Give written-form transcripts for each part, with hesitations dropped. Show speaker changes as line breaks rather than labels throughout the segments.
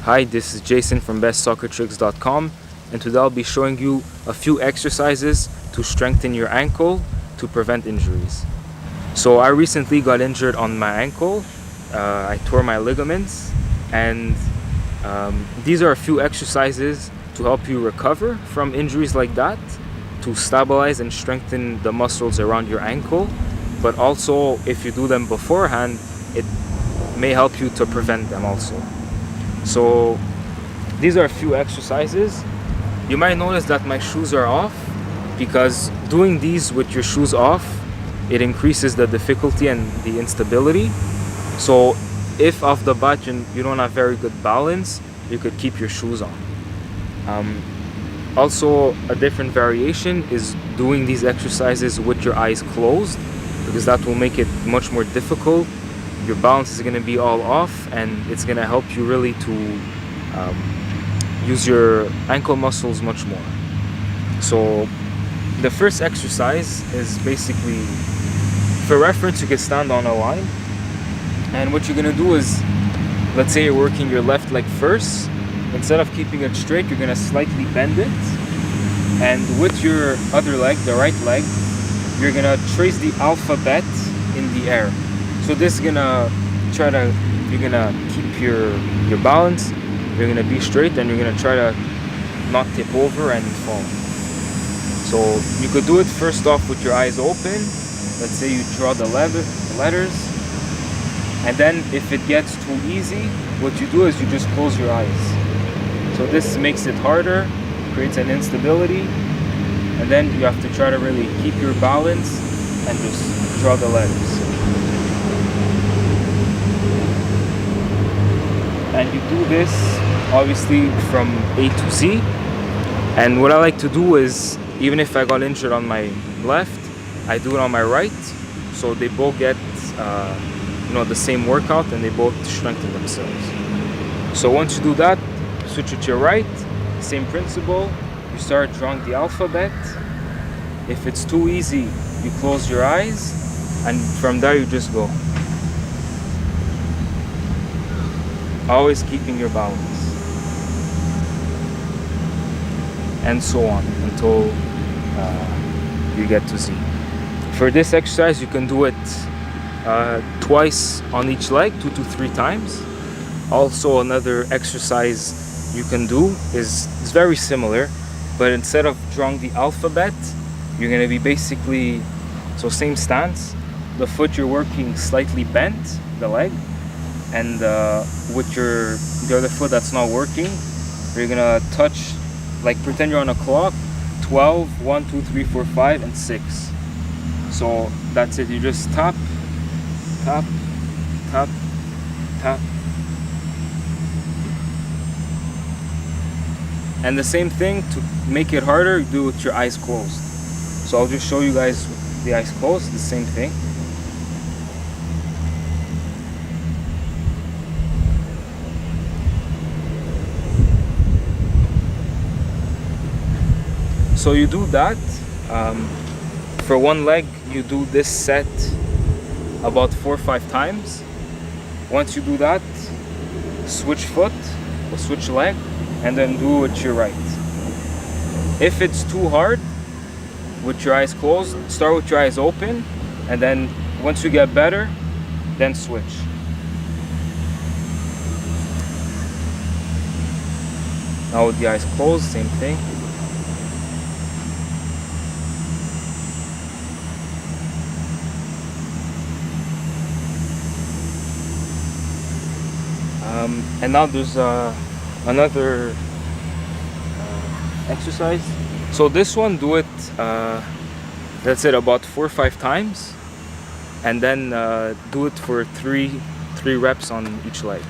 Hi, this is Jason from bestsoccertricks.com, and today I'll be showing you a few exercises to strengthen your ankle to prevent injuries. So I recently got injured on my ankle. I tore my ligaments, and these are a few exercises to help you recover from injuries like that, to stabilize and strengthen the muscles around your ankle. But also, if you do them beforehand, it may help you to prevent them also. So these are a few exercises. You might notice that my shoes are off, because doing these with your shoes off, it increases the difficulty and the instability. So if off the bat you don't have very good balance, you could keep your shoes on. Also, a different variation is doing these exercises with your eyes closed, because that will make it much more difficult. Your balance is going to be all off, and it's going to help you really to use your ankle muscles much more. So the first exercise is basically, for reference, you can stand on a line, and what you're going to do is, let's say you're working your left leg first. Instead of keeping it straight, you're going to slightly bend it, and with your other leg, the right leg, you're going to trace the alphabet in the air. So this is gonna you're gonna keep your balance, you're gonna be straight, and you're gonna try to not tip over and fall. So you could do it first off with your eyes open. Let's say you draw the letters, and then if it gets too easy, what you do is you just close your eyes. So this makes it harder, creates an instability, and then you have to try to really keep your balance and just draw the letters. And you do this obviously from A to Z. And what I like to do is, even if I got injured on my left, I do it on my right, so they both get the same workout, and they both strengthen themselves. So once you do that, switch it to your right, same principle. You start drawing the alphabet. If it's too easy, you close your eyes, and from there you just go. Always keeping your balance, and so on until you get to Z. For this exercise, you can do it twice on each leg, 2 to 3 times. Also, another exercise you can do is very similar, but instead of drawing the alphabet, you're going to be basically, so same stance, the foot you're working slightly bent, the leg, and with the other foot that's not working, you're gonna touch, like pretend you're on a clock, 12, 1, 2, 3, 4, 5, and 6. So that's it. You just tap, tap, tap, tap. And the same thing, to make it harder, you do it with your eyes closed. So I'll just show you guys with the eyes closed, the same thing. So you do that. For one leg, you do this set about 4 or 5 times. Once you do that, switch foot or switch leg, and then do it with your right. If it's too hard, with your eyes closed, start with your eyes open, and then once you get better, then switch. Now with the eyes closed, same thing. And now there's another exercise. So this one, do it, that's it, about 4 or 5 times, and then do it for three reps on each leg.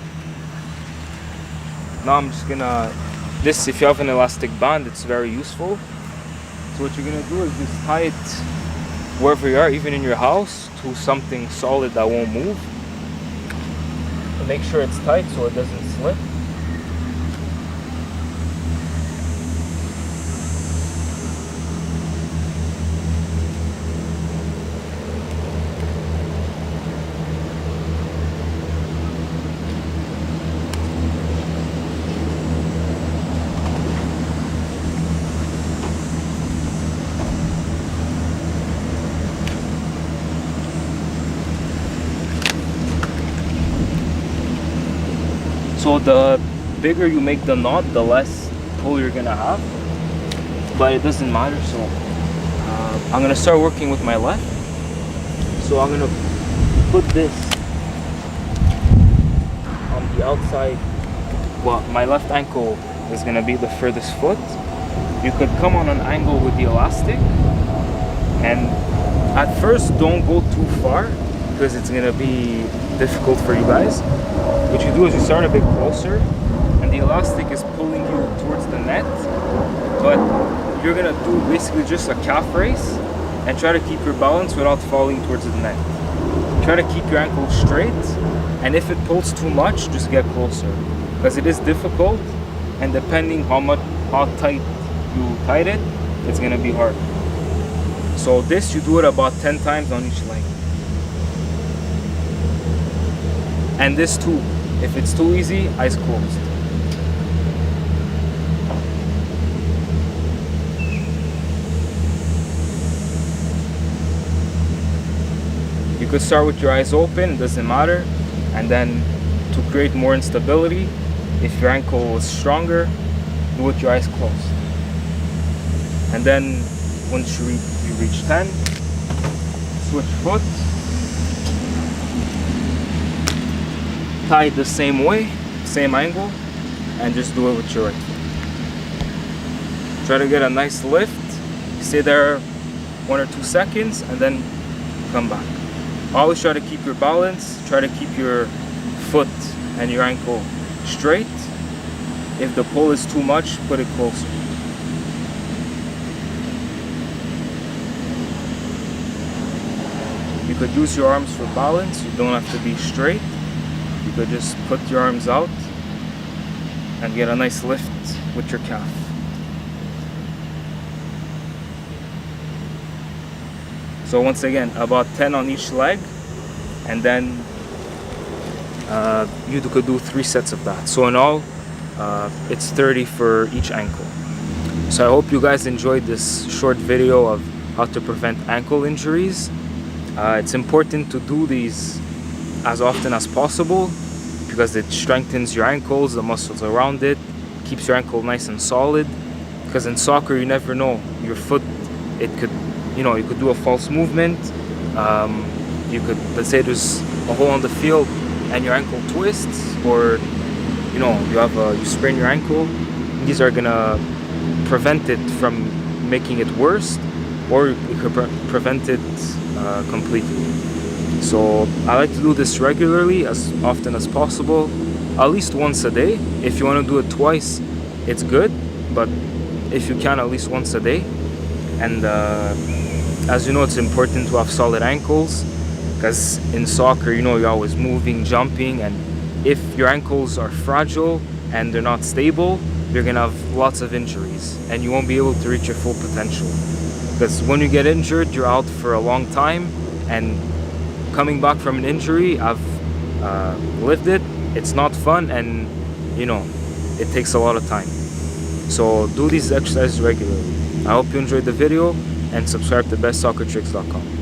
Now I'm just gonna, if you have an elastic band, it's very useful. So what you're gonna do is just tie it wherever you are, even in your house, to something solid that won't move. Make sure it's tight so it doesn't slip. So the bigger you make the knot, the less pull you're gonna have, but it doesn't matter. So I'm gonna start working with my left. So I'm gonna put this on the outside. Well, my left ankle is gonna be the furthest foot. You could come on an angle with the elastic, and at first don't go too far because it's gonna be difficult for you guys. What you do is you start a bit closer, and the elastic is pulling you towards the net, but you're gonna do basically just a calf raise and try to keep your balance without falling towards the net. Try to keep your ankle straight, and if it pulls too much, just get closer, because it is difficult, and depending how tight you tight it, it's gonna be hard. So this, you do it about 10 times on each leg. And this too, if it's too easy, eyes closed. You could start with your eyes open, it doesn't matter. And then to create more instability, if your ankle is stronger, do with your eyes closed. And then once you reach 10, switch foot, tie it the same way, same angle, and just do it with your right foot. Try to get a nice lift, stay there 1 or 2 seconds, and then come back. Always try to keep your balance, try to keep your foot and your ankle straight. If the pull is too much, put it closer. You could use your arms for balance, you don't have to be straight. You could just put your arms out and get a nice lift with your calf. So once again, about 10 on each leg, and then you could do 3 sets of that. So in all, it's 30 for each ankle. So I hope you guys enjoyed this short video of how to prevent ankle injuries. It's important to do these as often as possible because it strengthens your ankles, the muscles around it, keeps your ankle nice and solid. Because in soccer, you never know, your foot, it could, you could do a false movement. You could, let's say there's a hole on the field and your ankle twists, or you sprain your ankle. These are gonna prevent it from making it worse, or it could prevent it completely. So I like to do this regularly, as often as possible, at least once a day. If you want to do it twice, it's good, but if you can, at least once a day. And as you know, it's important to have solid ankles, because in soccer, you're always moving, jumping, and if your ankles are fragile and they're not stable, you're gonna have lots of injuries and you won't be able to reach your full potential. Because when you get injured, you're out for a long time, and coming back from an injury, I've lived it, it's not fun, and it takes a lot of time. So do these exercises regularly. I hope you enjoyed the video, and subscribe to bestsoccertricks.com.